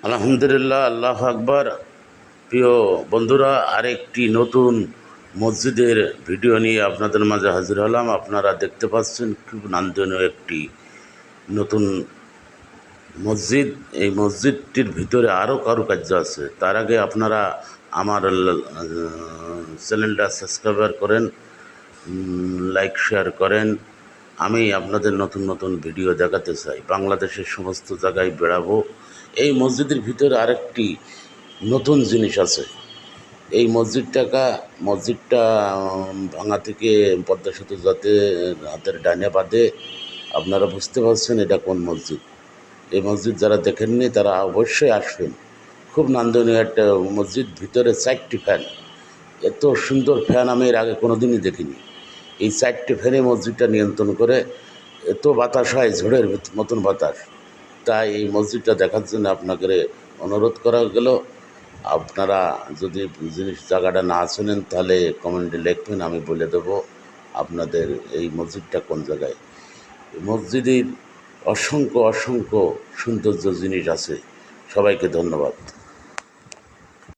আলহামদুলিল্লাহ, আল্লাহ আকবার। প্রিয় বন্ধুরা, আরেকটি নতুন মসজিদের ভিডিও নিয়ে আপনাদের মাঝে হাজির হলাম। আপনারা দেখতে পাচ্ছেন খুব নান্দনীয় একটি নতুন মসজিদ। এই মসজিদটির ভিতরে আরও কারুকার্য আছে। তার আগে আপনারা আমার চ্যানেলটা সাবস্ক্রাইব করেন, লাইক শেয়ার করেন। আমি আপনাদের নতুন নতুন ভিডিও দেখাতে চাই, বাংলাদেশের সমস্ত জায়গায় বেড়াবো। এই মসজিদের ভিতরে আরেকটি নতুন জিনিস আছে। এই মসজিদটা ভাঙা থেকে পদ্মা সেতু যাতে হাতের ডানে বাদে, আপনারা বুঝতে পারছেন এটা কোন মসজিদ। এই মসজিদ যারা দেখেননি তারা অবশ্যই আসবেন। খুব নান্দনীয় একটা মসজিদ, ভিতরে 4টি ফ্যান। এত সুন্দর ফ্যান আমি এর আগে কোনো দিনই দেখিনি। এই 4টি ফ্যানে মসজিদটা নিয়ন্ত্রণ করে। এত বাতাস হয়, ঝড়ের মতন বাতাস। তাই এই মসজিদটা দেখার জন্য আপনাকে অনুরোধ করা গেল। আপনারা যদি জায়গাটা না চেনেন তাহলে কমেন্টে লিখবেন, আমি বলে দেবো আপনাদের এই মসজিদটা কোন জায়গায়। মসজিদের অসংখ্য অসংখ্য সৌন্দর্য জিনিস আছে। সবাইকে ধন্যবাদ।